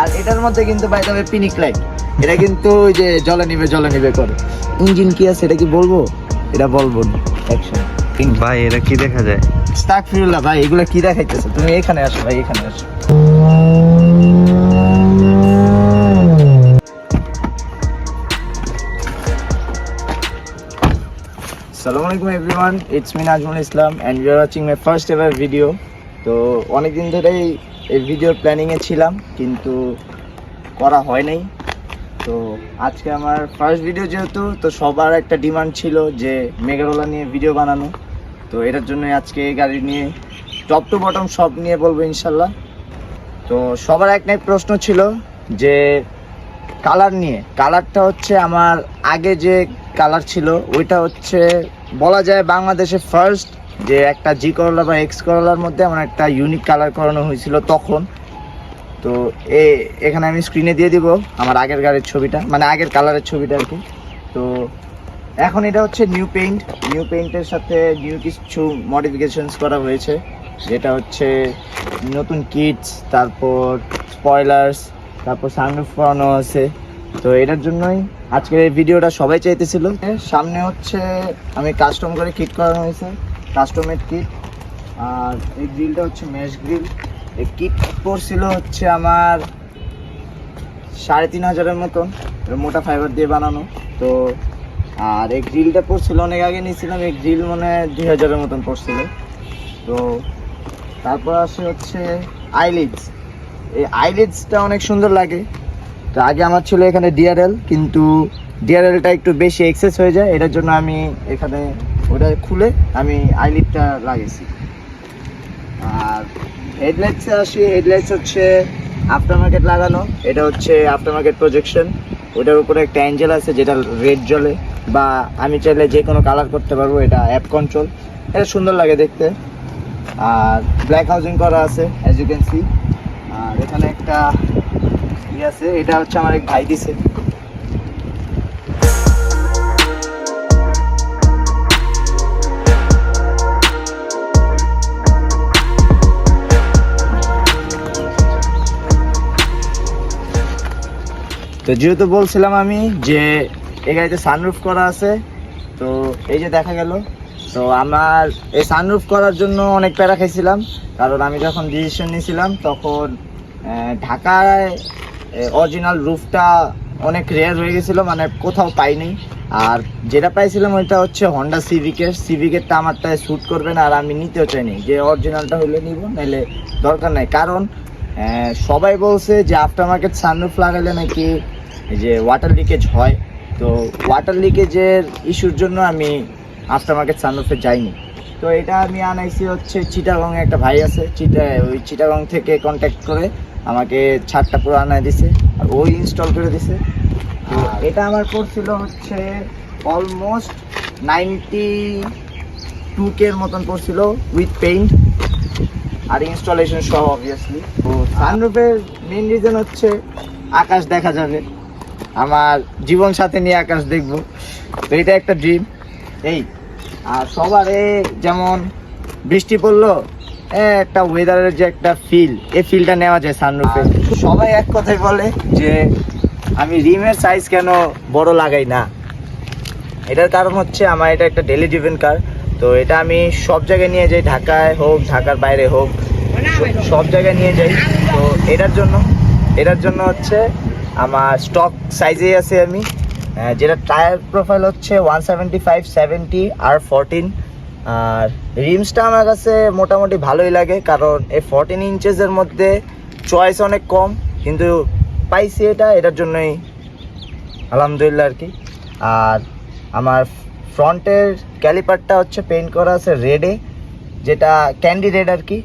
আর এটার মধ্যে কিন্তু বাই দ্য ওয়ে পিনিক লাইট, এটা কিন্তু ওই যে জলে নিবে করে। ইঞ্জিন কি আছে এটা কি বলবো? এটা বলবো না। অ্যাকশন ভাই এটা কি দেখা যায়? আস্তাগফিরুল্লাহ ভাই, এগুলা কি দেখাইতেছে? তুমি এখানে আসো ভাই, এখানে আসো। আসসালামু আলাইকুম everyone, it's me Nazmul Islam and you are watching my first ever video. তো অনেকদিন ধরেই এই ভিডিওর প্ল্যানিংয়ে ছিলাম, কিন্তু করা হয় নাই। তো আজকে আমার ফার্স্ট ভিডিও যেহেতু, তো সবার একটা ডিমান্ড ছিল যে মেগারোলা নিয়ে ভিডিও বানানো। তো এটার জন্যই আজকে এই গাড়ি নিয়ে টপ টু বটম সব নিয়ে বলবো ইনশাল্লাহ। তো সবার এক প্রশ্ন ছিল যে কালার নিয়ে। কালারটা হচ্ছে আমার আগে যে কালার ছিল ওইটা হচ্ছে বলা যায় বাংলাদেশে ফার্স্ট, যে একটা জি করলা বা এক্স করলার মধ্যে আমার একটা ইউনিক কালার করানো হয়েছিল তখন। তো এখানে আমি স্ক্রিনে দিয়ে দিব আমার আগের গাড়ির ছবিটা, মানে আগের কালারের ছবিটা আর কি। তো এখন এটা হচ্ছে নিউ পেইন্টের সাথে নিউ কিছু মডিফিকেশনস করা হয়েছে, যেটা হচ্ছে নতুন কিটস, তারপর স্পয়লার্স, তারপর সানরুফ করানো আছে। তো এটার জন্যই আজকের এই ভিডিওটা সবাই চাইতেছিল। সামনে হচ্ছে আমি কাস্টম করে কিট করানো হয়েছে, কাস্টমেড কিট। আর এই গ্রিলটা হচ্ছে ম্যাশ গ্রিল। এই কিট পড়ছিল হচ্ছে আমার 3,500-এর মতন, মোটা ফাইবার দিয়ে বানানো। তো আর এই গ্রিলটা পড়ছিল অনেক আগে নিয়েছিলাম, এই গ্রিল মানে 2,000-এর মতন পড়ছিল। তো তারপর আসে হচ্ছে আইলিডস। এই আইলিডসটা অনেক সুন্দর লাগে। তো আগে আমার ছিল এখানে ডিআরএল, কিন্তু ডিআরএলটা একটু বেশি এক্সেস হয়ে যায়, এটার জন্য আমি এখানে ওটা খুলে আমি আইলিডটা লাগিয়েছি। আর হেডলাইটসে আসি, হেডলাইটস হচ্ছে আফটার মার্কেট লাগানো। এটা হচ্ছে আফটার মার্কেট প্রজেকশন, ওটার উপরে একটা অ্যাঞ্জেল আছে যেটা রেড জ্বলে, বা আমি চাইলে যে কোনো কালার করতে পারবো। এটা অ্যাপ কন্ট্রোল, এটা সুন্দর লাগে দেখতে। আর ব্ল্যাক হাউজিং করা আছে অ্যাজ ইউ ক্যান সি। আর এখানে একটা ই আছে, এটা হচ্ছে আমার এক ভাই দিছে। তো যেহেতু বলছিলাম আমি যে এই গাড়িতে সানরুফ করা আছে, তো এই যে দেখা গেল। তো আমার এই সানরুফ করার জন্য অনেক প্যারা খাইছিলাম, কারণ আমি যখন ডিসিশন নিয়েছিলাম তখন ঢাকায় অরিজিনাল রুফটা অনেক রেয়ার হয়ে গেছিলো, মানে কোথাও পাইনি। আর যেটা পাইছিলাম ওইটা হচ্ছে হন্ডা সিভিকেরটা আমারটায় শ্যুট করবে না, আর আমি নিতেও চাইনি। যে অরিজিনালটা হলে নিব, নাহলে দরকার নাই। কারণ সবাই বলছে যে আফটার মার্কেট সানরুফ লাগালে নাকি যে ওয়াটার লিকেজ হয়। তো ওয়াটার লিকেজের ইস্যুর জন্য আমি আফটার মার্কেট সানরুফে যাইনি। তো এটা আমি আনাইছি হচ্ছে চিটাগংয়ে একটা ভাই আছে, ওই চিটাগং থেকে কন্ট্যাক্ট করে আমাকে ছাদটা পুরো আনাই দিছে, আর ওই ইনস্টল করে দিছে। তো এটা আমার পড়ছিল হচ্ছে অলমোস্ট 92K মতন পড়ছিল উইথ পেইন্ট আর ইনস্টলেশন সহ অবভিয়াসলি। তো সানরুফের মেইন রিজন হচ্ছে আকাশ দেখা যাবে, আমার জীবন সাথে নিয়ে আকাশ দেখব। তো এটা একটা ড্রিম। এই আর সবারে যেমন বৃষ্টি পড়লো, একটা ওয়েদারের যে একটা ফিল, এই ফিলটা নেওয়া যায় সানরুফে। সবাই এক কথাই বলে যে আমি রিমের সাইজ কেন বড় লাগাই না। এটার কারণ হচ্ছে আমার এটা একটা ডেলি ড্রিভেন কার। তো এটা আমি সব জায়গায় নিয়ে যাই, ঢাকায় হোক ঢাকার বাইরে হোক, সব জায়গায় নিয়ে যাই। তো এটার জন্য হচ্ছে আমার স্টক সাইজেই আছে আমি, যেটা টায়ার প্রোফাইল হচ্ছে 175/70 R14। আর রিমসটা আমার কাছে মোটামুটি ভালোই লাগে, কারণ এই 14 ইঞ্চেসের মধ্যে চয়েস অনেক কম, কিন্তু পাইছি এটার জন্যই আলহামদুলিল্লাহ আর কি। আর আমার ফ্রন্টের ক্যালিপারটা হচ্ছে পেইন্ট করা আছে রেডে, যেটা ক্যান্ডি রেড আর কি।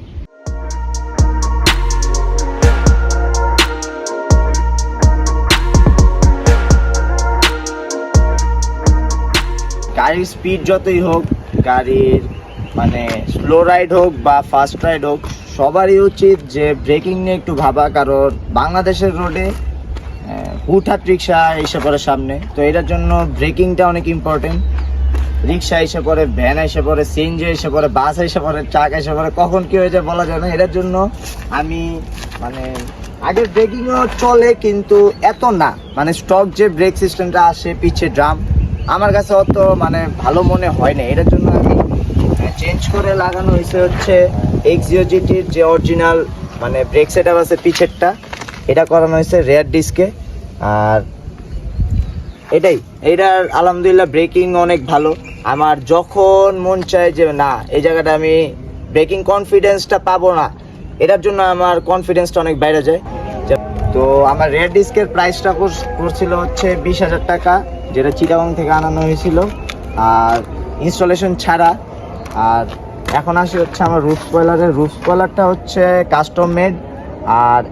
গাড়ির স্পিড যতই হোক, গাড়ির মানে স্লো রাইড হোক বা ফাস্ট রাইড হোক, সবারই উচিত যে ব্রেকিং নিয়ে একটু ভাবা। কারণ বাংলাদেশের রোডে হুটহাট রিক্সা এসে পড়ে সামনে, তো এটার জন্য ব্রেকিংটা অনেক ইম্পর্টেন্ট। রিক্সা এসে পড়ে, ভ্যান এসে পড়ে, সিএনজি এসে পড়ে, বাস এসে পড়ে, ট্রাক এসে পড়ে, কখন কী হয়ে যায় বলা যায় না। এটার জন্য আমি মানে আগের ব্রেকিংও চলে কিন্তু এত না, মানে স্টক যে ব্রেক সিস্টেমটা আসে পিছে ড্রাম আমার কাছে অত মানে ভালো মনে হয় না। এটার জন্য আমি চেঞ্জ করে লাগানো হয়েছে হচ্ছে এক্সিও জিটির যে অরিজিনাল মানে ব্রেক সেট আপ আছে পিছেরটা, এটা করানো হয়েছে রেয়ার ডিস্কে। আর এইটার আলহামদুলিল্লাহ ব্রেকিং অনেক ভালো। আমার যখন মন চায় যে না এই জায়গাটা আমি ব্রেকিং কনফিডেন্সটা পাবো না, এটার জন্য আমার কনফিডেন্সটা অনেক বাইরে যায়। তো আমার রেড ডিস্কের প্রাইসটা পড়ছিল হচ্ছে 20,000 টাকা, যেটা চিটাগং থেকে আনানো হয়েছিল আর ইনস্টলেশন ছাড়া। আর এখন আসি হচ্ছে আমার রুফ স্পয়লারটা হচ্ছে কাস্টম মেড, আর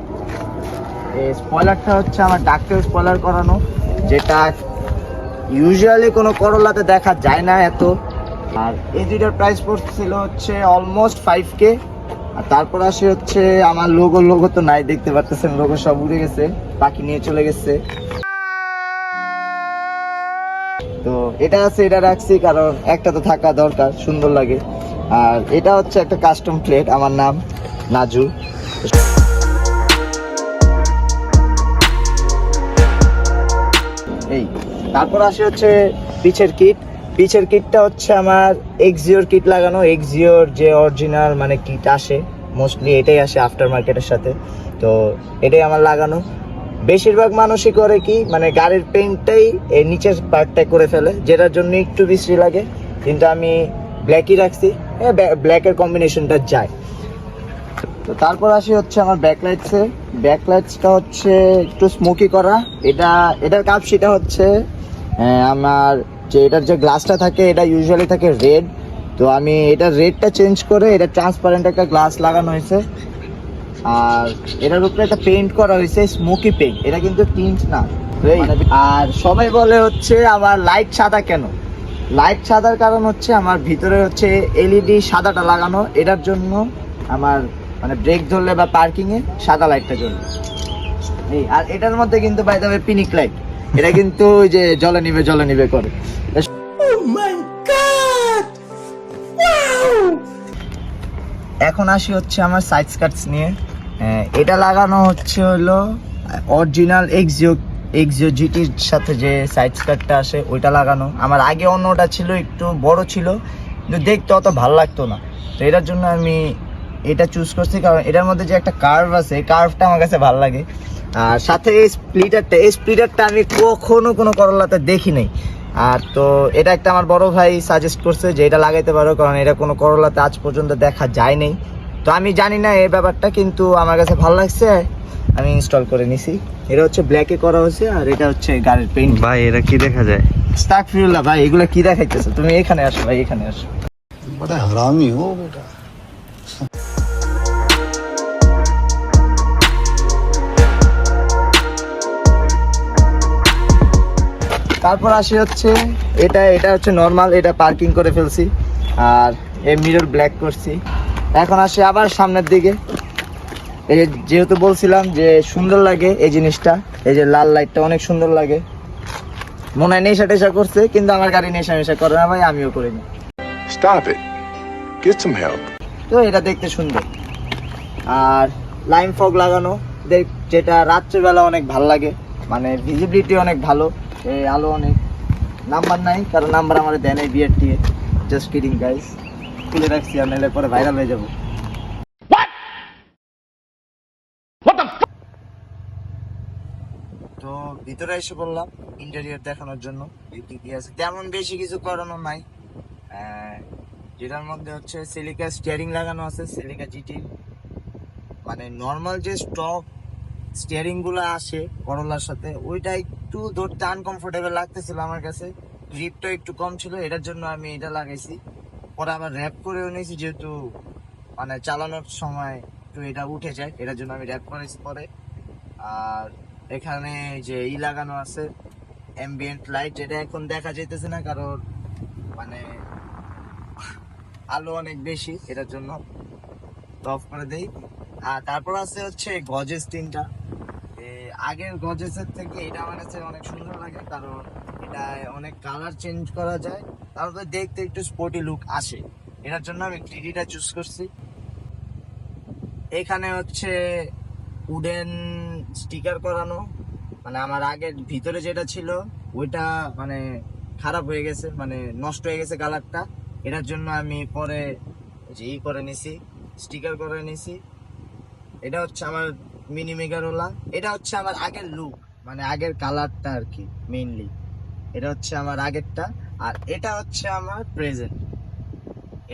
এই স্পয়লারটা হচ্ছে আমার ডাক্টেল স্পয়লার করানো, যেটা ইউজুয়ালি কোনো করলাতে দেখা যায় না এত। আর এই দুইটার প্রাইস পড়ছিল হচ্ছে অলমোস্ট 5K। আর তারপর আসি হচ্ছে আমার লোগো তো নাই, দেখতে পারতেছেন লোগো সব উড়ে গেছে, পাখি নিয়ে চলে গেছে। তো এটা আছে, এটা রাখছি কারণ একটা তো থাকা দরকার, সুন্দর লাগে। আর এটা হচ্ছে একটা কাস্টম প্লেট, আমার নাম নাজু। এই তারপর আসে হচ্ছে পিছের কিটটা হচ্ছে আমার এক্সিওর কিট লাগানো, এক্সিওর যে অরিজিনাল মানে কিট আসে মোস্টলি এটাই আসে আফটার মার্কেটের সাথে। তো এটাই আমার লাগানো। বেশিরভাগ মানুষই করে কি মানে গাড়ির পেইন্টটাই এই নিচের পার্টটা করে ফেলে, যেটার জন্য একটু বিশ্রী লাগে, কিন্তু আমি ব্ল্যাকই রাখছি, ব্ল্যাকের কম্বিনেশনটা যায়। তো তারপর আসি হচ্ছে আমার ব্যাকলাইটসটা হচ্ছে একটু স্মোকি করা। এটার কাপশিটা হচ্ছে আমার যে এটার যে গ্লাসটা থাকে এটা ইউজুয়ালি থাকে রেড, তো আমি এটার রেডটা চেঞ্জ করে এটা ট্রান্সপারেন্ট একটা গ্লাস লাগানো হয়েছে। আর এটার উপরে একটা পেইন্ট করা হয়েছে স্মোকি পেইন্ট, এটা কিন্তু টিন্ট না। আর সবাই বলে হচ্ছে আমার লাইট সাদা কেন, লাইট সাদার কারণ হচ্ছে আমার ভিতরে হচ্ছে এলইডি সাদাটা লাগানো, এটার জন্য আমার মানে ব্রেক ধরলে বা পার্কিং এ সাদা লাইটটা জ্বলবে। এই আর এটার মধ্যে কিন্তু বাই দ্য ওয়ে পিনিক লাইট, এটা কিন্তু ওই যে জ্বলে নিবে করে। এখন আসি হচ্ছে আমার সাইড স্কার্টস নিয়ে। এটা লাগানো হচ্ছে হলো অরিজিনাল এক্সিও জিটির সাথে যে সাইড স্কার্টটা আসে ওইটা লাগানো। আমার আগে অন্যটা ছিল, একটু বড় ছিল কিন্তু দেখতে অত ভালো লাগতো না, তো এটার জন্য আমি এটা চুজ করছি, কারণ এটার মধ্যে যে একটা কার্ভ আছে এই কার্ভটা আমার কাছে ভালো লাগে। আর সাথে এই স্প্লিটারটা আমি কখনো কোনো করলাতে দেখি নাই। আর তো এটা একটা আমার বড় ভাই সাজেস্ট করছে যে এটা লাগাইতে পারো, কারণ এটা কোনো করলাতে আজ পর্যন্ত দেখা যায় নাই। তো আমি জানি না এই ব্যাপারটা, কিন্তু আমার কাছে ভালো লাগছে, আমি ইনস্টল করে নিছি। এটা হচ্ছে ব্ল্যাকে করা হয়েছে আর এটা হচ্ছে গাড়ির পেইন্ট। ভাই এটা কি দেখা যায়? আস্তাগফিরুল্লাহ ভাই, এগুলো কি দেখাইতেছো তুমি? এখানে আসো ভাই, এখানে আসো। बड़ा हरामी हो बेटा। তারপর আসি হচ্ছে এটা হচ্ছে নর্মাল, এটা পার্কিং করে ফেলছি আর এই মিরর ব্ল্যাক করছি। এখন আসি আবার সামনের দিকে। এই যে যেহেতু বলছিলাম যে সুন্দর লাগে এই জিনিসটা, এই যে লাল লাইটটা অনেক সুন্দর লাগে, মনে হয় নেশা টেশা করছে, কিন্তু আমার গাড়ি নেশা করে না ভাই, আমিও করিনি। Stop it. Get some help. তো এটা দেখতে সুন্দর। আর লাইম ফগ লাগানো, যেটা রাত্রেবেলা অনেক ভালো লাগে, মানে ভিজিবিলিটি অনেক ভালো, এই আলো অনেক। নাম্বার নাই, কারণ নাম্বার আমার দেয় নাই বিয়ের দিয়ে, জাস্ট কিডিং গাইস, খুলে রাখছি আর নাহলে পরে ভাইরাল হয়ে যাবো। তো ভিতরে এসে বললাম ইন্টেরিয়র দেখানোর জন্য, তেমন বেশি কিছু করানো নাই। যেটার মধ্যে হচ্ছে সিলিকা স্টিয়ারিং লাগানো আছে, সিলিকা জিটি, মানে নর্মাল যে স্টক স্টিয়ারিং গুলো আসে করলার সাথে ওইটা একটু ধরতে আনকমফোর্টেবল লাগতেছিল আমার কাছে, গ্রিপটা একটু কম ছিল, এটার জন্য আমি এটা লাগাইছি। পরে আবার র্যাপ করেও নিয়েছি, যেহেতু মানে চালানোর সময় একটু এটা উঠে যায়, এটার জন্য আমি র্যাপ করেছি পরে। আর এখানে যে লাগানো আছে অ্যাম্বিয়েন্ট লাইট, যেটা এখন দেখা যাইতেছে না কারণ মানে আলো অনেক বেশি, এটার জন্য অফ করে দেই। আর তারপর আছে হচ্ছে গজেস তিনটা, আগের গজেসের থেকে এটা আমার কাছে অনেক সুন্দর লাগে, কারণ এটা অনেক কালার চেঞ্জ করা যায়, তারপরে দেখতে একটু স্পোর্টি লুক আসে, এটার জন্য আমি 3Dটা চুজ করছি। এখানে হচ্ছে উডেন স্টিকার করানো, মানে আমার আগের ভিতরে যেটা ছিল ওইটা মানে খারাপ হয়ে গেছে, মানে নষ্ট হয়ে গেছে কালারটা। এটার জন্য আমি পরে করে নিছি, স্টিকার করে নিছি। এটা হচ্ছে আমার মিনি মেগারোলা। এটা হচ্ছে আমার আগের লুক, মানে আগের কালারটা আর কি মেইনলি। এটা হচ্ছে আমার আগেরটা, আর এটা হচ্ছে আমার প্রেজেন্ট।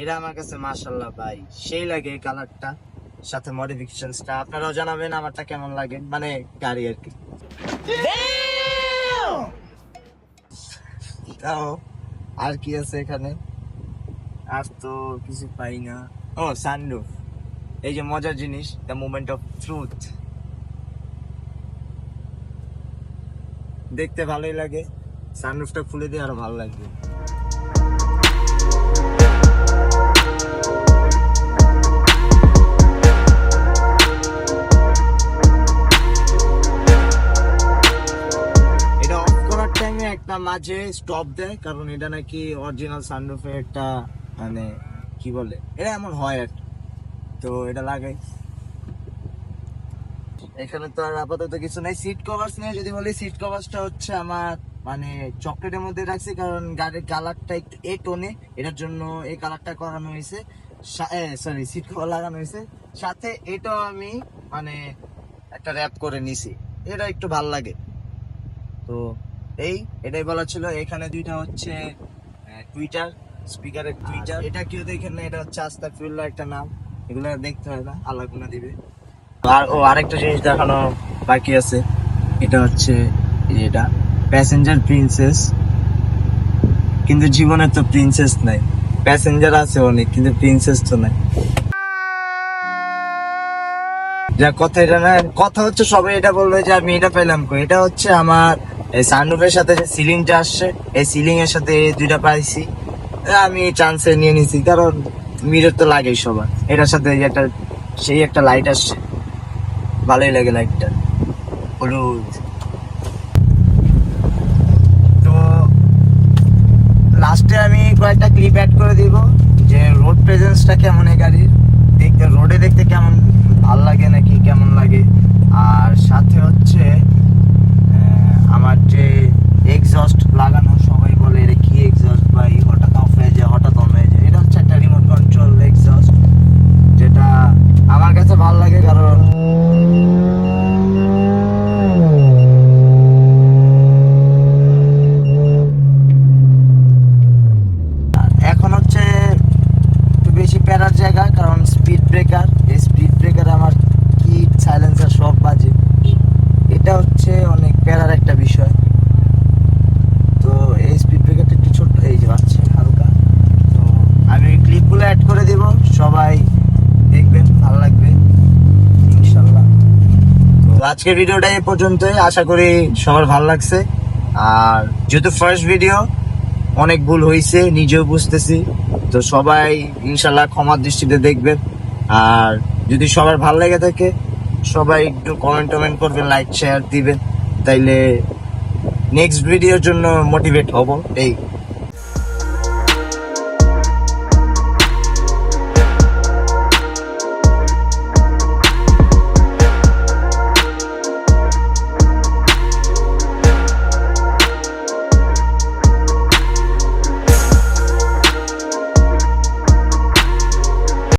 এটা আমার কাছে মাশাআল্লাহ ভাই সেই লাগে এই কালারটা, সাথে মডিফিকেশনসটা। আপনারাও জানাবেন আমারটা কেমন লাগে, মানে গাড়ি আর কি। তাও আর কি আছে এখানে, আর তো কিছু পাই না। ও সানরুফ, এই যে মজার জিনিস, দ্য মোমেন্ট অফ ট্রুথ। দেখতে ভালোই লাগে, সানরুফটা খুলে দিয়ে আরো ভালো লাগবে। এটা অফ করার টাইমে একটা মাঝে স্টপ দেয়, কারণ এটা নাকি অরিজিনাল সানরুফে একটা মানে কি বলে, এটা এমন হয় আর কি। তো এটা লাগাই। এখানে তো আর আপাতত কিছু নাই। সিট কভার্স নিয়ে যদি বলি, সিট কভার্সটা হচ্ছে আমার মানে চকলেটের মধ্যে রাখছি, কারণ গাড়ির কালারটা একটু এ টোনে, এটার জন্য এই কালারটা করানো হয়েছে। সরি, সিট কভার লাগানো হয়েছে। সাথে এটাও আমি মানে একটা র্যাপ করে নিছি, এটা একটু ভাল লাগে। তো এটাই বলা ছিল। এখানে দুইটা হচ্ছে টুইটার, স্পিকারের টুইটার। এটা কেউ দেখেন না, এটা হচ্ছে আস্তাগফিরুল্লাহ একটা নাম, এগুলো দেখতে হয় না, আল্লাহ গুনাহ দিবে। আর আরেকটা জিনিস দেখানো বাকি আছে, এটা হচ্ছে এটা প্যাসেঞ্জার প্রিন্সেস। কিন্তু জীবনে তো প্রিন্সেস নাই, প্যাসেঞ্জার আছে অনেক, কিন্তু প্রিন্সেস তো নাই। যা কথা, এটা না কথা হচ্ছে সবাই এটা বলবে যে আমি এটা পেলাম কই। এটা হচ্ছে আমার এই সানরুফের সাথে যে সিলিংটা আসছে, এই সিলিং এর সাথে দুইটা পাইছি, আমি চান্সে নিয়ে নিছি, কারণ মিরর তো লাগেই সবার। এটার সাথে একটা সেই একটা লাইট আসছে, ভালোই লাগে লাইটটা, হলুদ। তো লাস্টে আমি কয়েকটা ক্লিপ অ্যাড করে দিব যে রোড প্রেজেন্সটা কেমন এই গাড়ির, দেখতে রোডে দেখতে কেমন ভাল লাগে নাকি কেমন লাগে। আর সাথে হচ্ছে আমার যে এক্সস্ট লাগানো, সবাই বলে এটা কি এক্সস্ট ভাই, হঠাৎ অফ হয়ে যায় হঠাৎ অন হয়ে যায়। এটা হচ্ছে একটা রিমোট কন্ট্রোল এক্সস্ট, যেটা আমার কাছে ভালো লাগে, কারণ এখন হচ্ছে একটু বেশি প্যারার জায়গা, কারণ স্পিড ব্রেকার, এই স্পিড ব্রেকার আমার কিট সাইলেন্সার সব বাজে। এটা হচ্ছে অনেক প্যারার একটা বিষয়। তো এই স্পিড ব্রেকারটা একটু ছোট, এই যে বাজছে হালকা। তো আমি ওই ক্লিপগুলো অ্যাড করে দিব, সবাই দেখবেন, ভালো লাগবে ইনশাল্লাহ। তো আজকের ভিডিওটা এই পর্যন্তই, আশা করি সবার ভালো লাগছে। আর যেহেতু ফার্স্ট ভিডিও, অনেক ভুল হয়েছে নিজেও বুঝতেছি, তো সবাই ইনশাল্লাহ ক্ষমার দৃষ্টিতে দেখবেন। আর যদি সবার ভালো লেগে থাকে, সবাই একটু কমেন্ট করবেন, লাইক শেয়ার দিবেন, তাইলে নেক্সট ভিডিওর জন্য মোটিভেট হব। এই